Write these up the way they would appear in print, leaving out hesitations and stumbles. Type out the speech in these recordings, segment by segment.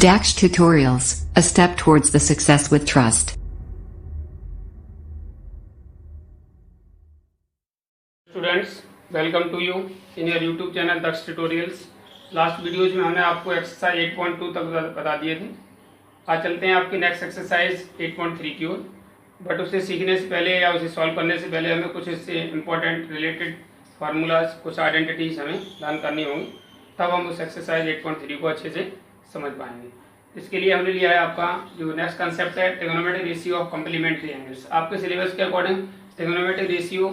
Dax Tutorials, a step towards the success with trust. Students, welcome to you in your YouTube channel Daksh tutorials. Last videos में हमने आपको exercise 8.2 तक बता दिए थे। आज चलते हैं आपकी नेक्स्ट एक्सरसाइज 8.3 की ओर। बट उसे सीखने से पहले या उसे सॉल्व करने से पहले हमें कुछ इससे इम्पोर्टेंट रिलेटेड फार्मूलाज, कुछ आइडेंटिटीज हमें लर्न करनी होंगी, तब हम उस एक्सरसाइज 8.3 को अच्छे से समझ पाएंगे। इसके लिए हमने लिया है आपका जो नेक्स्ट कंसेप्ट है, trigonometric ratio of complementary angles. आपके सिलेबस के according trigonometric ratio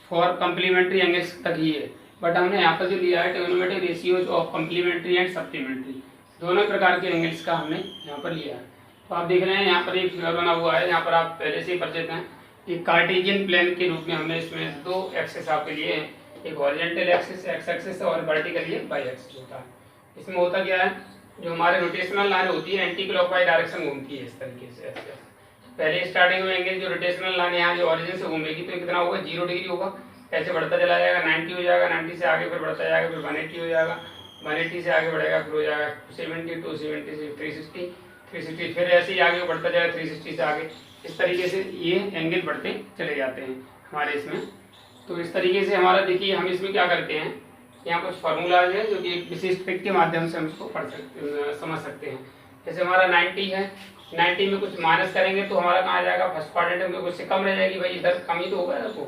for complementary angles तक ही है, बट हमने यहाँ पर जो लिया है trigonometric ratios of complementary and supplementary, दोनों प्रकार के एंगल्स का हमने यहाँ पर लिया है। तो आप देख रहे हैं यहाँ पर एक फिगर बना हुआ है, यहाँ पर आप पहले से ही परिचित हैं। एक कार्टेशियन प्लेन के रूप में हमने इसमें दो एक्सेस आपके लिए हैं, एक हॉरिजॉन्टल एक्सिस एक्स एक्सिस और वर्टिकल ये वाई एक्सिस होता है। इसमें होता क्या है, जो हमारे रोटेशनल लाइन होती है एंटी क्लॉकवाइज डायरेक्शन घूमती है इस तरीके से। पहले स्टार्टिंग में एंगल जो रोटेशनल लाइन यहाँ जो ऑरिजिन से घूमेगी तो कितना होगा, 0 डिग्री होगा। ऐसे बढ़ता चला जाएगा, 90 हो जाएगा, 90 से आगे फिर बढ़ता जाएगा, फिर 180 हो जाएगा, 180 से आगे बढ़ेगा, फिर हो जाएगा 70, 270 से 360, 360 फिर ऐसे ही आगे बढ़ता जाएगा 360 से आगे। इस तरीके से ये एंगल बढ़ते चले जाते हैं हमारे इसमें। तो इस तरीके से हमारा देखिए, हम इसमें क्या करते हैं, यहाँ कुछ फार्मूलाज है जो कि एक विशिष्ट ट्रिक के माध्यम से हम इसको समझ सकते हैं। जैसे हमारा 90 है, 90 में कुछ माइनस करेंगे तो हमारा कहाँ जाएगा, फर्स्ट क्वाड्रेंट में। कुछ से कम रह जाएगी, भाई इधर कम ही तो होगा, देखो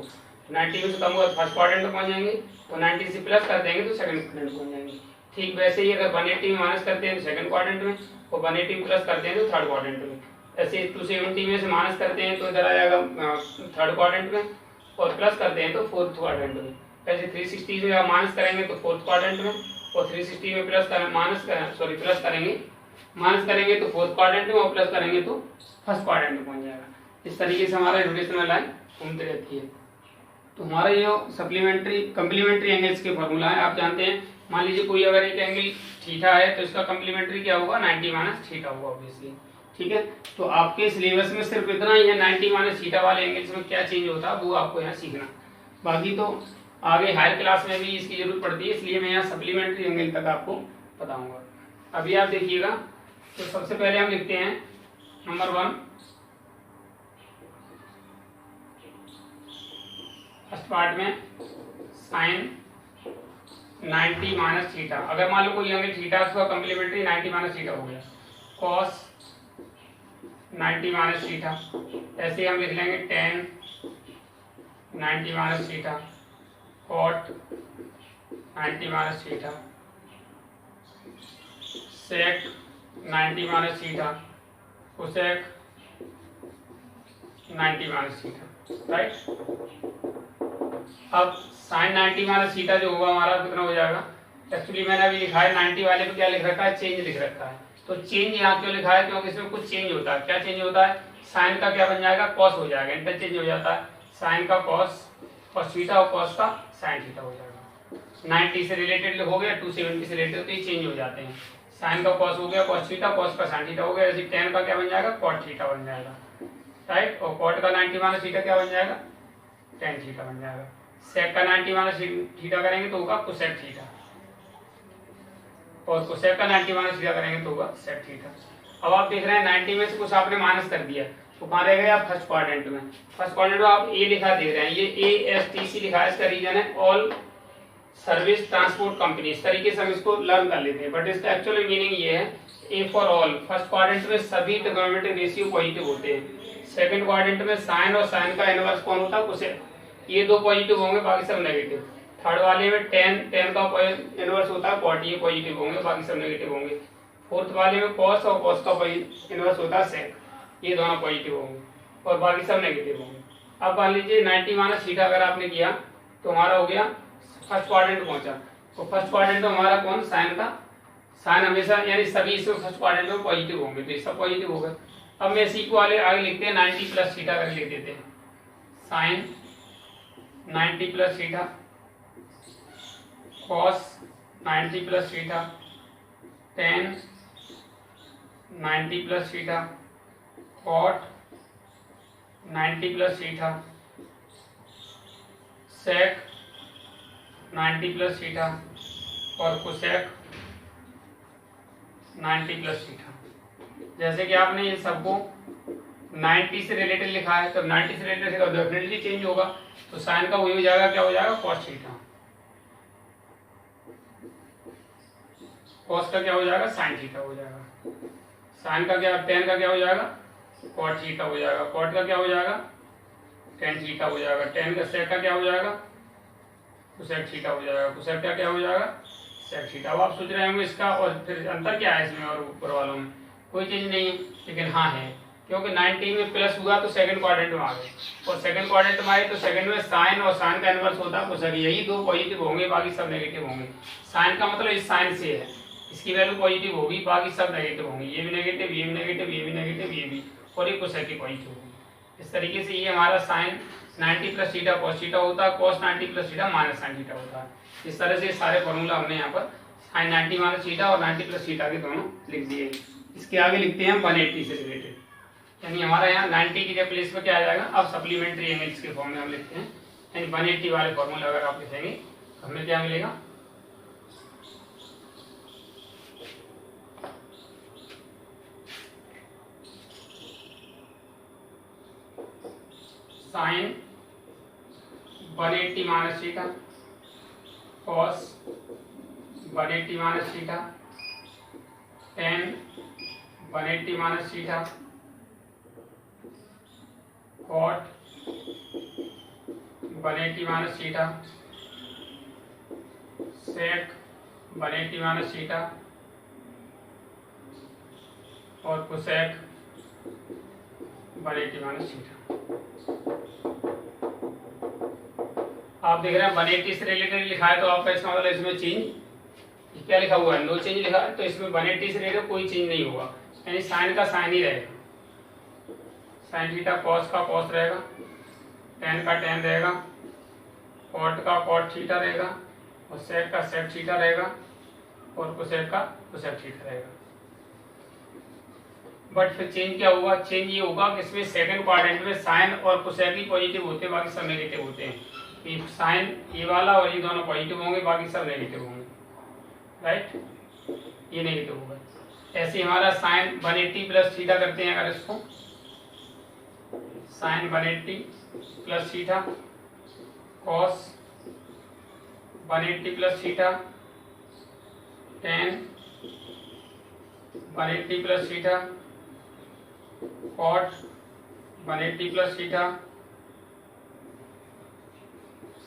90 में से कम होगा फर्स्ट क्वाड्रेंट में पहुंच जाएंगे, तो 90 से प्लस कर देंगे तो सेकंड क्वाड्रेंट पहुंच जाएंगे। ठीक वैसे ही अगर 180 में माइनस करते हैं तो सेकंड क्वाड्रेंट में, और 180 में प्लस करते हैं तो थर्ड क्वाड्रेंट में। ऐसे 270 में से माइनस करते हैं तो इधर आ जाएगा थर्ड क्वाड्रेंट में, और प्लस करते हैं तो फोर्थ क्वाड्रेंट में। ऐसे 360 से माइनस करेंगे तो फोर्थ क्वाड्रेंट में, और 360 में प्लस करेंगे तो फोर्थ क्वाड्रेंट में, और प्लस करेंगे तो फर्स्ट क्वाड्रेंट में पहुंच जाएगा। इस तरीके से हमारा रोटेशनल लाइन घूमती रहती है। तो हमारा ये सप्लीमेंट्री कम्प्लीमेंट्री एंगल्स के फॉर्मूला है, आप जानते हैं। मान लीजिए कोई अगर एक एंगल थीटा है तो इसका कम्प्लीमेंट्री क्या होगा, 90 माइनस थीटा होगा ऑब्वियसली। ठीक है, तो आपके सिलेबस में सिर्फ इतना ही है, 90 माइनस थीटा वाले एंगल्स में क्या चेंज होता है वो आपको यहाँ सीखना। बाकी तो आगे हायर क्लास में भी इसकी जरूरत पड़ती है, इसलिए मैं यहाँ सप्लीमेंट्री एंगल तक आपको बताऊंगा। अभी आप देखिएगा, तो सबसे पहले हम लिखते हैं नंबर 1, फर्स्ट पार्ट में साइन 90 माइनस थीटा। अगर मान लो कोई एंगल थीटा उसका कम्प्लीमेंट्री 90 माइनस थीटा हो गया, कॉस 90 माइनस थीटा। ऐसे हम लिख लेंगे tan 90 minus theta, cot 90 minus theta, sec 90 minus theta, cosec 90 minus theta. Right, अब साइन 90 माइनस थीटा जो होगा हमारा कितना हो जाएगा। एक्चुअली मैंने अभी लिखा है 90 वाले पे क्या लिख रखा है, चेंज लिख रखा है। तो चेंज यहाँ क्यों लिखा है, क्योंकि इसमें कुछ चेंज होता है। क्या चेंज होता है, साइन का क्या बन जाएगा, कॉस हो जाएगा, इंटरचेंज हो जाता है। साइन का कॉस थीटा और कॉस का साइन थीटा हो जाएगा। 90 से रिलेटेड हो गया, 270 से रिलेटेड, तो ये चेंज हो जाते हैं। साइन का कॉस हो गया कॉस थीटा, कॉस का साइन थीटा हो गया। ऐसे tan का क्या बन जाएगा, कॉट थीटा बन जाएगा। राइट, और कॉट का 90 माइनस थीटा क्या बन जाएगा, tan थीटा बन जाएगा। सेक का 90 माइनस थीटा करेंगे तो होगा कोसेक थीटा, और कोसेक का 90 माइनस थीटा करेंगे तो होगा सेक थीटा। अब आप देख रहे हैं 90 में से कुछ आपने माइनस कर दिया, तो कहाँ रह गया, फर्स्ट क्वाड्रेंट में। फर्स्ट क्वाड्रेंट में आप ए लिखा दे रहे हैं, ये ASTC लिखा है, इसका रीजन है ऑल सर्विस ट्रांसपोर्ट कंपनी। इस तरीके से हम इसको लर्न कर लेते हैं, बट इसका एक्चुअली मीनिंग ये है A for all. First quadrant में सभी ट्रिग्नोमेट्रिक रेशियो पॉजिटिव होते हैं। सेकंड क्वाड्रेंट में साइन और साइन का इनवर्स कौन होता है, कोसेक, ये दो पॉजिटिव होंगे, बाकी सब नेगेटिव। थर्ड वाले में tan का इनवर्स होता है कॉट, ये पॉजिटिव होंगे, बाकी सब नेगेटिव होंगे। फोर्थ वाले में कॉस और कॉस का इनवर्स होता है सेक, ये दोनों पॉजिटिव होंगे और बाकी सब नेगेटिव होंगे। अब मान लीजिए 90 माइनस थीटा अगर आपने किया तो हमारा हो गया फर्स्ट क्वाड्रेंट पहुंचा। तो फर्स्ट क्वाड्रेंट में हमारा कौन, साइन का, साइन हमेशा यानी सभी इसमें फर्स्ट क्वाड्रेंट में पॉजिटिव होंगे, तो ये सब पॉजिटिव हो गए। अब मैं इसी को वाले आगे लिखते हैं 90 प्लस थीटा करके लिख देते हैं, sine 90 plus theta, cos 90 plus theta, tan 90 plus theta, cot 90 plus theta, sec 90 plus theta, और कोसेक 90 प्लस थीटा। जैसे कि आपने ये सबको 90 से रिलेटेड लिखा है, तो 90 से रिलेटेड तो डेफिनेटली चेंज होगा, तो साइन का वही हो जाएगा, क्या हो जाएगा, कॉस थीटा। कॉस का क्या हो जाएगा, साइन थीटा हो जाएगा। साइन का क्या, टेन का क्या हो जाएगा, कॉट थीटा हो जाएगा। कॉट का क्या हो जाएगा, टेन थीटा हो जाएगा। टेन का सेक का क्या हो जाएगा, कोसेक थीटा हो जाएगा। कोसेक का क्या हो जाएगा, सेक थीटा। अब आप सोच रहे होंगे इसका और फिर अंतर क्या है इसमें और ऊपर वालों में, कोई चीज नहीं है, लेकिन हाँ है, क्योंकि 90 में प्लस हुआ तो सेकंड क्वाड्रेंट में आ गए, और सेकंड क्वाड्रेंट में आए तो सेकंड में साइन और साइन का इनवर्स होता है कोसेक। यही दो पॉजिटिव होंगे, बाकी सब नेगेटिव होंगे। साइन का मतलब इस साइन से है, इसकी वैल्यू पॉजिटिव होगी, बाकी सब नेगेटिव होंगे। ये भी नेगेटिव, ये भी नेगेटिव, ये भी नेगेटिव, ये भी, और ये कोसेक की पॉजिटिव होगी। इस तरीके से ये हमारा sine 90 plus theta cos theta होता है, cos 90 plus theta minus sine theta होता है। इस तरह से सारे फॉर्मूला हमने यहाँ पर साइन 90 माइनस थीटा और 90 प्लस थीटा के दोनों लिख दिए। इसके आगे लिखते हैं हम 180 से रिलेटेड, यानी हमारा यहाँ 90 की प्लेस में क्या आ जाएगा, अब सप्लीमेंट्री एंगल्स के फॉर्म में हम लिखते हैं, यानी 180 वाले फॉर्मूला अगर आप लिखेंगे तो हमें क्या मिलेगा, sine 180 minus theta cos 180 minus theta tan 180 minus theta cot 180 minus theta sec 180 minus theta और कोसेक 180 माइनस थीटा। आप देख रहे हैं 180 से रिलेटेड लिखा है, तो आपका इसका मतलब इसमें चेंज क्या लिखा हुआ है, नो चेंज लिखा है, तो इसमें 180 से रिलेटेड कोई चेंज नहीं होगा, यानी साइन का साइन ही रहेगा। साइन थीटा कॉस का कॉस रहेगा, टेन का टेन रहेगा, कॉट का कॉट थीटा रहेगा, और सेक का सेक थीटा रहेगा, और कोसेक का कोसेक थीटा रहेगा। बट फिर चेंज क्या होगा, चेंज ये होगा कि इसमें सेकंड क्वाड्रेंट में साइन और कोसेक ही पॉजिटिव होते हैं, बाकी सब नेगेटिव होते हैं। साइन ये वाला और ये दोनों पॉजिटिव होंगे, बाकी सब नेगेटिव होंगे, राइट, ये नेगेटिव होगा। ऐसे हमारा साइन 180 प्लस थीटा करते हैं, अगर इसको sine 180 plus theta cos 180 plus theta tan 180 plus theta cot 180 plus theta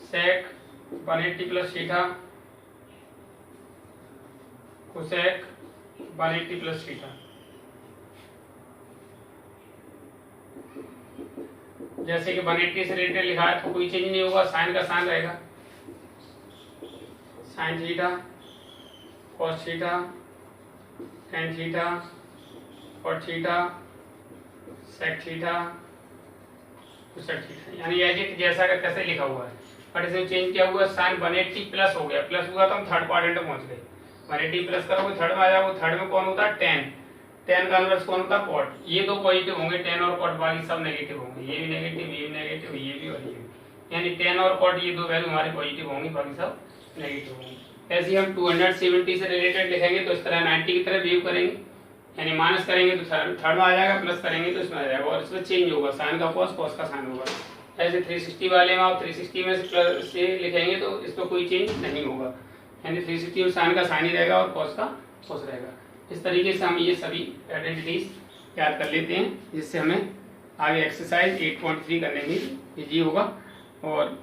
sec 180 plus theta cosec 180 plus theta. जैसे कि 180 से रिलेटेड लिखा है तो कोई चेंज नहीं होगा, साइन का साइन रहेगा, sine theta cos theta tan theta cot theta sec theta cosec theta, यानी एज इट जैसा का कैसे लिखा हुआ है। बट इसमें चेंज क्या हुआ, साइन 180 प्लस हो गया, प्लस हुआ तो हम थर्ड क्वाड्रेंट में पहुंच गए। 180 प्लस करोगे थर्ड में आ जाओगे, थर्ड में कौन होता है, टेन, टेन का इनवर्स कौन होता है, कॉट। ये दो पॉजिटिव होंगे, टेन और कॉट, बाकी सब नेगेटिव होंगे, ये भी नेगेटिव, ये भी नेगेटिव, ये भी और ये भी, यानी टेन और कॉट ये दो वैल्यू हमारे पॉजिटिव होंगी, बाकी सब नेगेटिव होंगे। ऐसे हम 270 से रिलेटेड लिखेंगे तो इस तरह 90 की तरह व्यू करेंगे, यानी माइनस करेंगे तो थर्ड में आ जाएगा, प्लस करेंगे तो इसमें आ जाएगा, और इसमें चेंज होगा, साइन का कॉस कॉस का साइन होगा। ऐसे 360 वाले में आप 360 में से लिखेंगे तो इसमें कोई चेंज नहीं होगा, यानी 360 में साइन का साइन ही रहेगा और कॉस का कॉस रहेगा। इस तरीके से हम ये सभी आइडेंटिटीज याद कर लेते हैं, जिससे हमें आगे एक्सरसाइज 8.3 करने में इजी होगा। और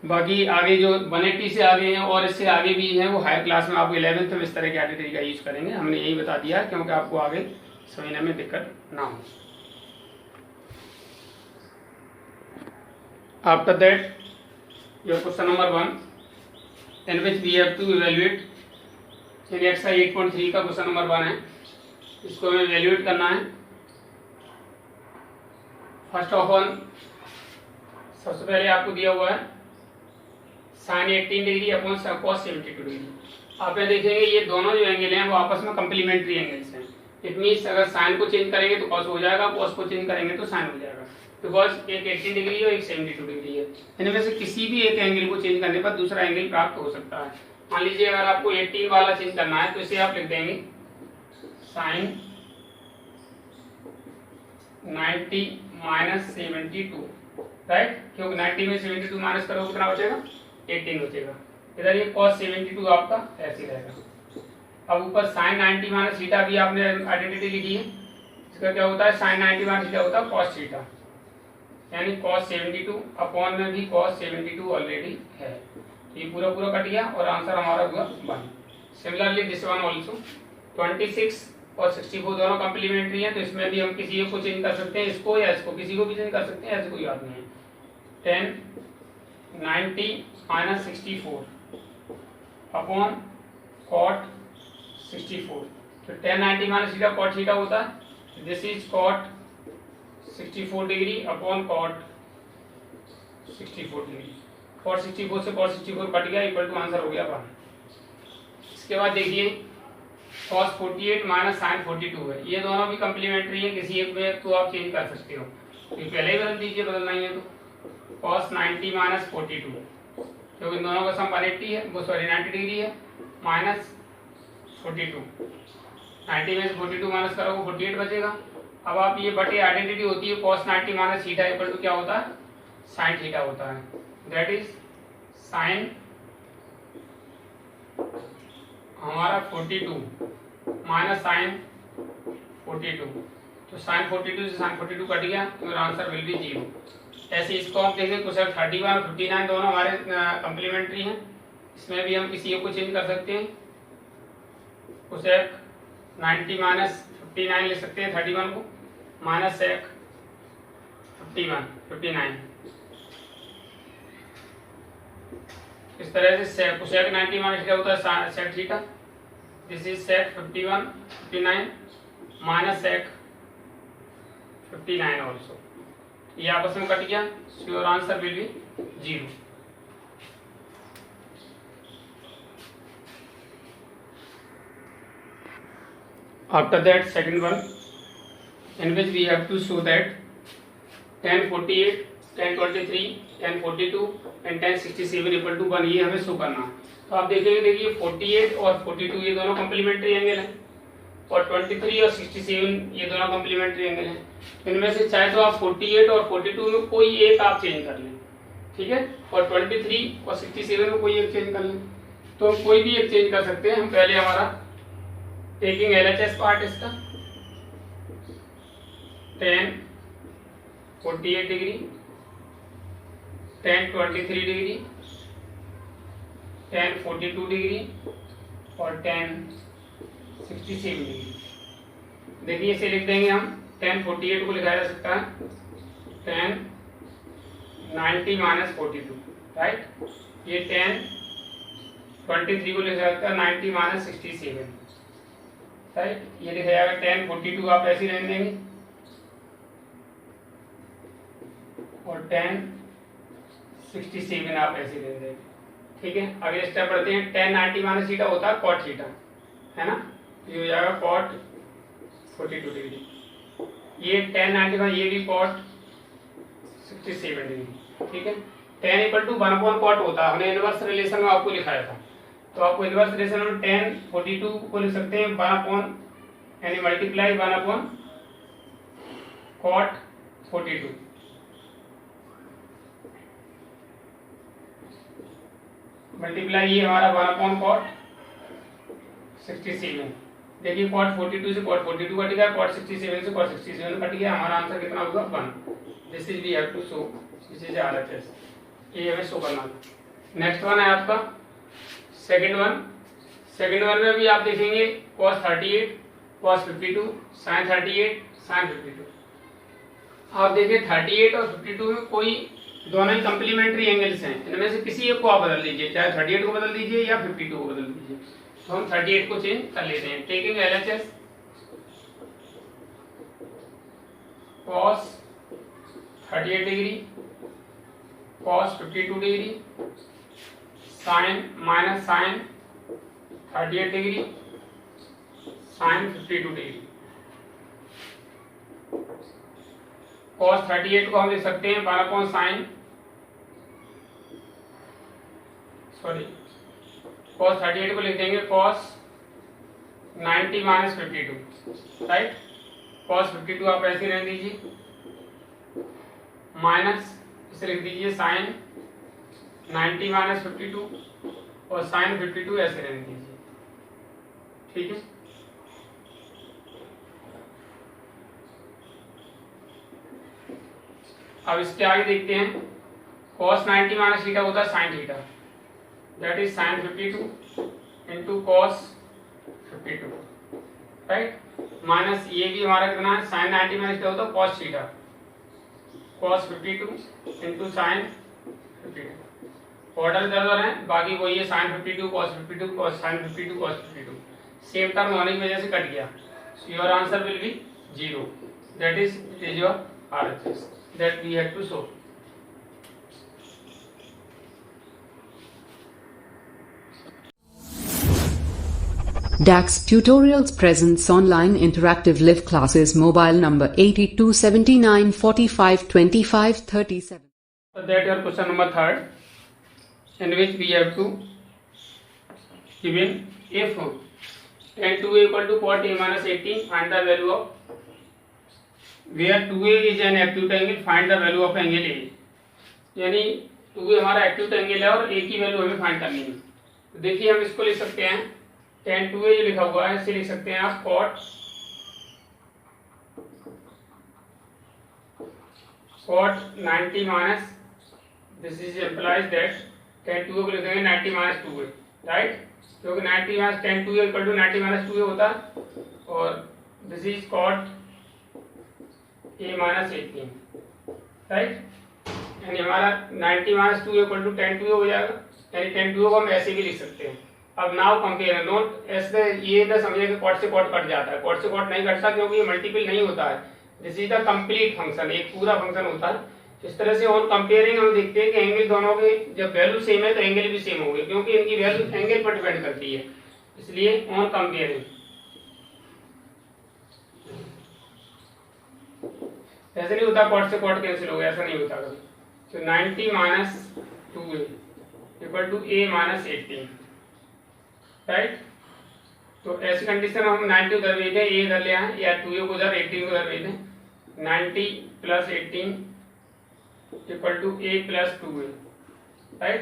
बाकी आगे जो 180 से आगे हैं और इससे आगे भी हैं, वो हायर क्लास में आपको 11th में इस तरह के आइडेंटिटी का यूज करेंगे। हमने यही बता दिया क्योंकि आपको आगे समझने में दिक्कत ना हो। After that, your question number 1, in which we have to evaluate, यानी एक्सरसाइज 8.3 का क्वेश्चन नंबर 1 है, इसको हमें evaluate करना है। फर्स्ट ऑफ ऑल सबसे पहले आपको दिया हुआ है sine 18 degree upon cos 72 degree. आप यहाँ देखेंगे ये दोनों जो एंगल हैं वो आपस में कंप्लीमेंट्री एंगल्स हैं। इट मीन्स अगर साइन को चेंज करेंगे तो कॉस हो जाएगा, कॉस को चेंज करेंगे तो साइन हो जाएगा, बिकॉज एक 18 डिग्री और एक 72 डिग्री है। इनमें से किसी भी एक एंगल को चेंज करने पर दूसरा एंगल प्राप्त हो सकता है। मान लीजिए अगर आपको 18 वाला चेंज करना है तो इसे आप लिख देंगे साइन 90 माइनस 72, राइट, क्योंकि 90 में 72 माइनस करोगे कितना बचेगा, 18 बचेगा। इधर ये cos 72 आपका ऐसे रहेगा। अब ऊपर साइन 90 माइनस थीटा भी आपने आइडेंटिटी लिखी है, इसका क्या होता है, साइन 90 माइनस थीटा होता है cos थीटा, यानी cos 72 अपॉन में भी cos 72 ऑलरेडी है। ये पूरा पूरा कट गया और आंसर हमारा हुआ 1। सिमिलरली दिस वन ऑल्सो 26 और 64 दोनों कम्प्लीमेंट्री हैं, तो इसमें भी हम किसी एक को चेंज कर सकते हैं, इसको या इसको, किसी को भी चेंज कर सकते हैं, ऐसे कोई बात नहीं है। 10 90 माइनस 64 अपॉन कॉट 64, तो 10 90 माइनस थीटा कॉट थीटा होता है, this is cot 64 degree upon cot 64 degree. Cot 64 से कॉट 64 कट गया, इक्वल टू आंसर हो गया 1। इसके बाद देखिए cos 48 माइनस साइन 42 है, ये दोनों भी कम्प्लीमेंट्री है, किसी एक में तो आप चेंज कर सकते हो, तो पहले ही बदल दीजिए, बदलना ही है तो cos 90 माइनस 42, क्योंकि दोनों का सम 180 है, वो सॉरी 90 डिग्री है, माइनस 42, 90 में से 42 माइनस करोगे 48 बचेगा। अब आप ये बटे आइडेंटिटी होती है cos 90 minus theta equal to क्या होता है, साइन थीटा होता है, दैट इज साइन हमारा 42 माइनस साइन 42, तो साइन 42 से साइन 42 कट गया, तो आंसर विल बी 0। ऐसे इसको हम देखें कोसेक 31 और 59 दोनों हमारे कम्प्लीमेंट्री हैं, इसमें भी हम किसी एक को चेंज कर सकते हैं, कोसेक 90 माइनस 59 ले सकते हैं 31 को, माइनस सेक 59। इस तरह से कोसेक 90 माइनस थीटा होता है sec theta, this is sec 59 minus sec 59 also, ये आपस में कट गया, so your answer will be 0। After that, second one, in which we have to show that tan 48, tan 23, tan 42 and tan 67 equal to 1, ये हमें show करना है। तो आप देखेंगे, देखिए 48 और 42 ये दोनों कम्प्लीमेंट्री एंगल हैं, और 23 और 67 ये दोनों कम्प्लीमेंट्री एंगल हैं। इनमें से चाहे तो आप 48 और 42 में कोई एक आप चेंज कर लें, ठीक है, और 23 और 67 में कोई एक चेंज कर लें, तो हम कोई भी एक चेंज कर सकते हैं। हम पहले हमारा टेकिंग LHS पार्ट इसका tan 48 degree, tan 23 degree, tan 42 degree और tan 67 डिग्री। देखिए इसे लिख देंगे हम, tan 48 को लिखा जा सकता है tan 90 माइनस 42, राइट, ये tan 23 को लिखा जाता है 90 माइनस 67, राइट, ये लिखा जाएगा tan 42 आप ऐसे रहने देंगे और tan 67 आप ऐसे रहने देंगे, ठीक है। अगले स्टेप बढ़ते हैं, tan 90 माइनस थीटा होता है cot थीटा, है ना, ये हो जाएगा cot 42 डिग्री, ये tan 90 का ये भी cot 67 डिग्री, ठीक है। tan इक्वल टू 1/cot होता है, हमने इनवर्स रिलेशन में आपको लिखाया था, तो आपको इनवर्स रिलेशन में tan 42 को लिख सकते हैं 1 यानी मल्टीप्लाई 1 cot 42, मल्टीप्लाई ये हमारा 1 cot 67। देखिए cot 42 से cot 42 कट गया, cot 67 से cot 67 कट गया, हमारा आंसर कितना होगा 1। This is we have to show, this is RHS, ये हमें शो करना है। नेक्स्ट वन है आपका सेकंड वन में भी आप देखेंगे cos 38, cos 52, sin 38, sin 52। आप देखिए 38 और 52 में कोई दोनों ही कम्प्लीमेंट्री एंगल्स हैं, इनमें से किसी एक को आप बदल दीजिए, चाहे 38 को बदल दीजिए या 52 को बदल दीजिए। तो हम 38 को चेंज कर लेते हैं, taking LHS cos 38 degree, cos 52 degree, sine minus sine 38 degree, sine 52 degree. cos 38 को हम लिख सकते हैं 1 साइन, सॉरी cos 38 को लिख देंगे cos 90 माइनस 52, राइट। cos 52 आप ऐसे रहने दीजिए, माइनस इसे लिख दीजिए sin 90 माइनस 52 और sin 52 ऐसे रहने दीजिए, ठीक है। अब इसके आगे देखते हैं, cos 90 माइनस थीटा होता है sin theta, that is sin 52 into cos 52, right. Minus ये भी हमारा कितना है, sin 90 माइनस क्या होता है cos theta, cos 52 into sin 52। Order इधर उधर है, बाकी वही है sin 52 cos 52 cos sin 52 cos 52, same term होने की वजह से कट गया। Your answer will be 0, that is it is your RHS that we had to show. DAX Tutorials presents online interactive live classes. Mobile number 8279 45 25 37. So that your question number 3rd, in which we have to given if tan 2a equal to cot a minus 18, find the value of where 2a is an acute angle, find the value of angle a। यानी 2a हमारा acute angle है और a की value हमें find करनी है। तो देखिए हम इसको लिख सकते हैं, tan 2a जो लिखा हुआ है इसे लिख सकते हैं आप cot 90 minus, this is implies that tan 2a को लिख देंगे 90 माइनस 2a, राइट, क्योंकि 90 minus tan 2a equal to 90 minus 2a होता है, और this is cot a minus 18, right. यानी हमारा 90 minus 2 equal to tan 2a हो जाएगा, यानी tan 2a को हम ऐसे भी लिख सकते हैं। अब नाउ कंपेयर, नोट ऐसे ये ना समझिए कि कॉट से कॉट कट जाता है, कॉट से कॉट नहीं कटता क्योंकि ये मल्टीपल नहीं होता है, this is the complete function, एक पूरा फंक्शन होता है। इस तरह से ऑन कंपेयरिंग हम देखते हैं कि एंगल दोनों के जब वैल्यू सेम है तो एंगल भी सेम होंगे, क्योंकि इनकी वैल्यू एंगल पर डिपेंड करती है, इसलिए ऑन कंपेयरिंग। ऐसे नहीं होता कॉट से कॉट कैंसिल हो गया, ऐसा नहीं होता कभी। तो 90 minus 2a equal to a minus 18, right. तो ऐसी कंडीशन में हम 90 उधर भेज दें, a इधर ले आए, या 2a को उधर 18 को उधर भेज दें। 90 plus 18 equal to a plus 2a, right.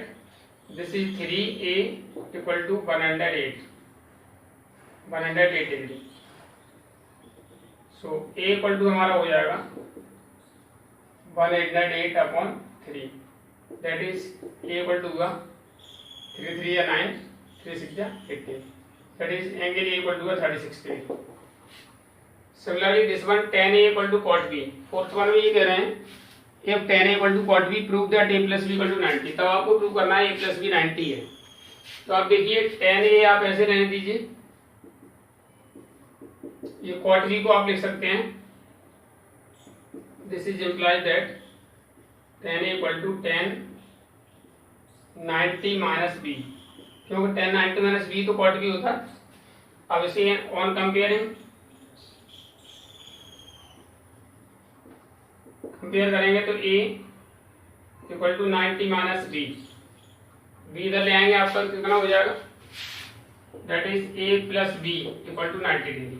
This is 3a equal to 108 डिग्री। सो a इक्वल टू हमारा हो जाएगा 108 upon 3, that is a equal to हुआ 3 3 या 9, 3 6 या 18, that is angle a equal to 36 degree. Similarly this one tan a equal to cot b, fourth one में ये कह रहे हैं if tan a equal to cot b prove that a plus b equal to 90, तब आपको prove करना है a plus b 90 है। तो आप देखिए tan a आप ऐसे रहने दीजिए, ये cot b को आप लिख सकते हैं, this is implies that tan a equal to tan 90 minus b, क्योंकि tan 90 माइनस b तो cot b होता है। अब इसे ऑन कंपेयर करेंगे तो a equal to 90 minus b, इधर ले आएंगे, आपका कितना हो जाएगा, that is a plus b equal to 90 degree,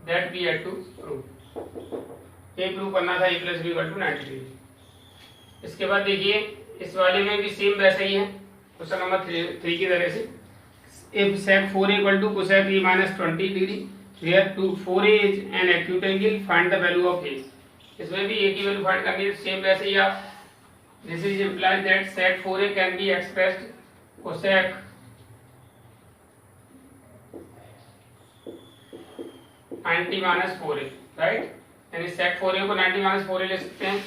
that we had to prove. a prove करना था a plus b equal to 90 degree. इसके बाद देखिए इस वाले में भी सेम वैसा ही है, क्वेश्चन नंबर 3 की तरह से, if sec 4a equal to cosec a minus 20 degree, where 4a is an acute angle, find the value of a। इसमें भी a की वैल्यू फाइंड करनी है, सेम वैसे ही आप, this is implies that sec 4a can be expressed cosec 90 minus 4a, right. यानी sec 4a को 90 minus 4a ले सकते हैं,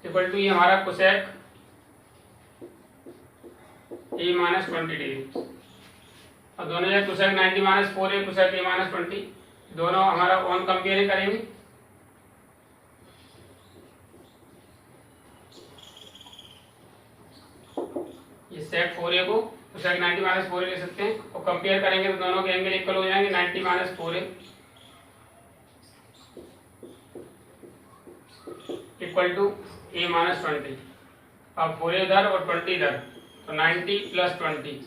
इक्वल टू ये हमारा cosec a माइनस 20 डिग्री, और दोनों जगह cosec 90 minus 4a cosec a minus 20, दोनों हमारा ऑन कंपेयर करेंगे। ये sec 4a को cosec 90 माइनस 4a ले सकते हैं, और कंपेयर करेंगे तो दोनों के एंगल इक्वल हो जाएंगे, 90 minus 4a equal to a minus 20। अब 4a इधर और 20 इधर, तो 90 plus 20,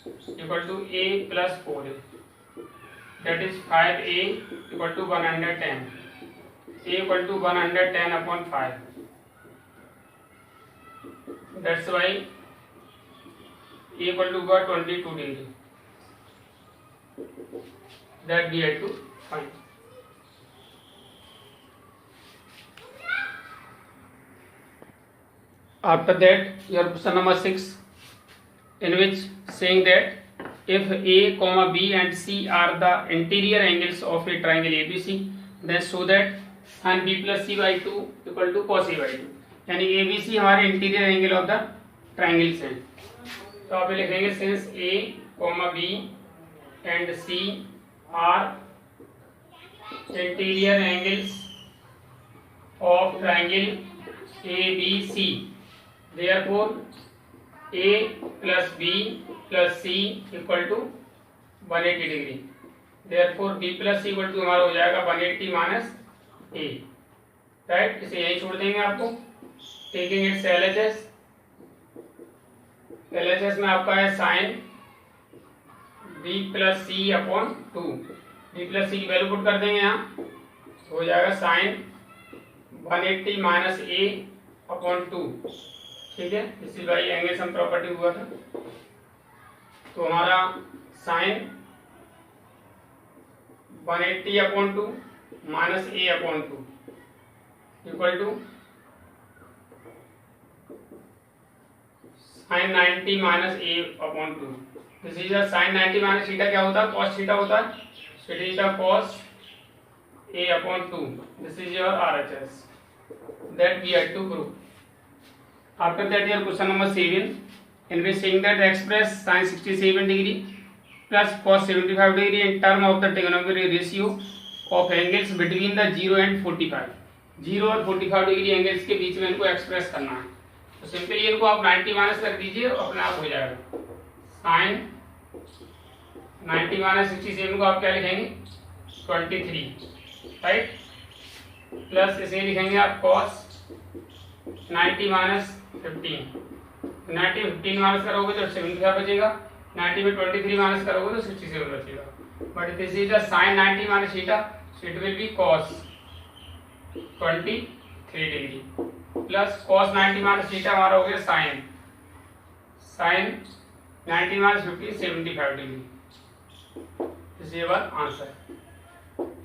equal to a plus 4a, that is 5a equal to 110, a equal to 110 upon 5, that's why a equal to 22 degree, that we have to find. After that, your question number 6, in which saying that if A, B and C are the interior angles of a triangle ABC, then show that sin B plus C by 2 equal to cos A by 2. यानी ABC हमारे interior angle of the triangles हैं. तो आप लिखेंगे since A, B and C are interior angles of triangle ABC, therefore A plus B plus C equal to 180 degree. therefore B plus C equal to हमारा हो जाएगा 180 minus A, right. इसे यही छोड़ देंगे आपको. टेकिंग इट्स LHS, LHS में आपका है sine B plus C upon 2. B plus C की वैल्यू पुट कर देंगे यहाँ, हो जाएगा साइन 180 माइनस A अपॉन 2. ठीक है, इसी बाई एंगल सम प्रॉपर्टी हुआ था. तो हमारा sine 180 upon 2 minus A upon 2 equal to sine 90 minus A upon 2. This is sine 90 minus theta क्या होता है, कॉस थीटा होता है. It is the cos A upon 2. This is your RHS that we had to prove. After that, your question number 7, in which saying that express sin 67 degree plus cos 75 degree in term of the trigonometry ratio of angles between the 0 and 45. 0 और 45 degree angles के बीच में इनको express करना है. तो simply इनको आप 90 minus कर दीजिए, अपने आप हो जाएगा. साइन 90 माइनस 67 को आप क्या लिखेंगे 23, राइट. प्लस इसे लिखेंगे आप cos 90 माइनस 15. 90 15 माइनस करोगे तो 75 बचेगा. 90 में 23 माइनस करोगे तो 67 बचेगा. But this is the sine 90 minus theta, so it will be cos 23 degree plus cos 90 minus theta हमारा हो गया sine 90 minus 15 75 degree. This is your answer.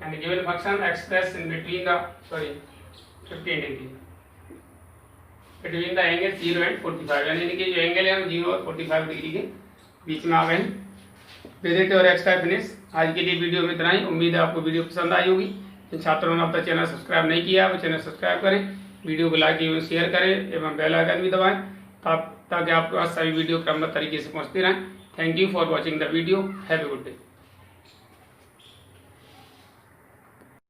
and the given function expressed in between the 15 degree between the angle 0 and 45, यानी इनके जो angle है 0 और 45 degree के बीच में आ गए. विजिट और एक्स्ट्रा फिनिश. आज के लिए वीडियो में इतना ही. उम्मीद है आपको वीडियो पसंद आई होगी. जिन छात्रों ने अब तक चैनल सब्सक्राइब नहीं किया वो चैनल सब्सक्राइब करें, वीडियो को लाइक एवं शेयर करें एवं बेल आइकन भी दबाएं ताकि आपके पास सभी वीडियो क्रमबद्ध तरीके से पहुंचती रहें. Thank you for watching the video. Have a good day.